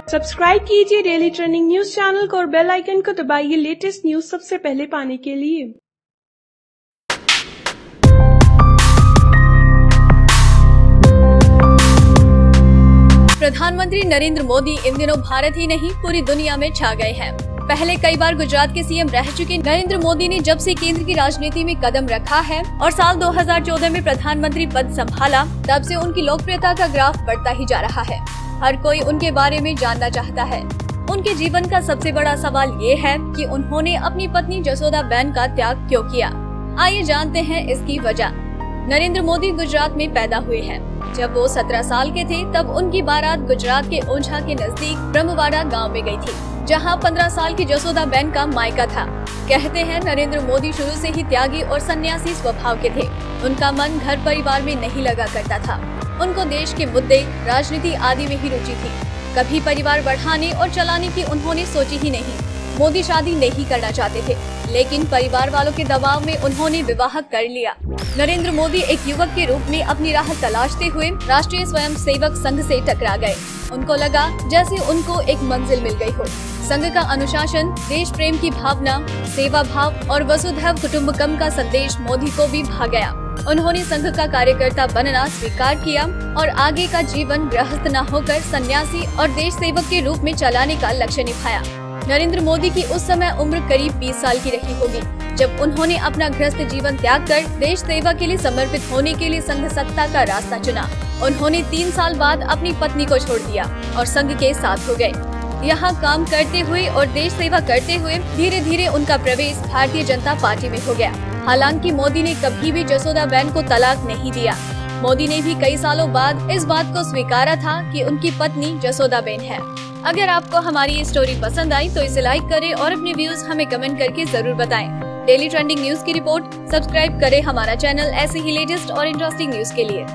Subscribe कीजिए daily trending news channel को और बेल आइकन को दबाइए लेटेस्ट न्यूज सबसे पहले पाने के लिए। प्रधानमंत्री नरेंद्र मोदी इन दिनों भारत ही नहीं पूरी दुनिया में छा गए हैं। पहले कई बार गुजरात के सीएम रह चुके नरेंद्र मोदी ने जब से केंद्र की राजनीति में कदम रखा है और साल 2014 में प्रधानमंत्री पद संभाला, तब से उनकी लोकप्रियता का ग्राफ बढ़ता ही जा रहा है। हर कोई उनके बारे में जानना चाहता है। उनके जीवन का सबसे बड़ा सवाल ये है कि उन्होंने अपनी पत्नी जसोदाबेन का त्याग क्यों किया। आइए जानते हैं इसकी वजह। नरेंद्र मोदी गुजरात में पैदा हुए हैं। जब वो 17 साल के थे तब उनकी बारात गुजरात के ओंझा के नजदीक ब्रह्मवाड़ा गांव में गई थी, जहां 15 साल की जसोदाबेन का मायका था। कहते हैं नरेंद्र मोदी शुरू से ही त्यागी और सन्यासी स्वभाव के थे। उनका मन घर परिवार में नहीं लगा करता था। उनको देश के मुद्दे, राजनीति आदि में ही रुचि थी। कभी परिवार बढ़ाने और चलाने की उन्होंने सोची ही नहीं। मोदी शादी नहीं करना चाहते थे, लेकिन परिवार वालों के दबाव में उन्होंने विवाह कर लिया। नरेंद्र मोदी एक युवक के रूप में अपनी राह तलाशते हुए राष्ट्रीय स्वयंसेवक संघ से टकरा गए। उनको लगा जैसे उनको एक मंजिल मिल गई हो। संघ का अनुशासन, देश प्रेम की भावना, सेवा भाव और वसुधैव कुटुंबकम का संदेश मोदी को भी भा गया। उन्होंने संघ का कार्यकर्ता बनना स्वीकार किया और आगे का जीवन गृहस्थ न होकर सन्यासी और देश सेवक के रूप में चलाने का लक्ष्य निभाया। नरेंद्र मोदी की उस समय उम्र करीब 20 साल की रही होगी जब उन्होंने अपना गृहस्थ जीवन त्याग कर देश सेवा के लिए समर्पित होने के लिए संघ सत्ता का रास्ता चुना। उन्होंने 3 साल बाद अपनी पत्नी को छोड़ दिया और संघ के साथ हो गए। यहाँ काम करते हुए और देश सेवा करते हुए धीरे धीरे उनका प्रवेश भारतीय जनता पार्टी में हो गया। हालांकि मोदी ने कभी भी जसोदाबेन को तलाक नहीं दिया। मोदी ने भी कई सालों बाद इस बात को स्वीकारा था कि उनकी पत्नी जसोदाबेन है। अगर आपको हमारी ये स्टोरी पसंद आई तो इसे लाइक करें और अपने व्यूज हमें कमेंट करके जरूर बताएं। डेली ट्रेंडिंग न्यूज की रिपोर्ट सब्सक्राइब करें हमारा चैनल ऐसे ही लेटेस्ट और इंटरेस्टिंग न्यूज के लिए।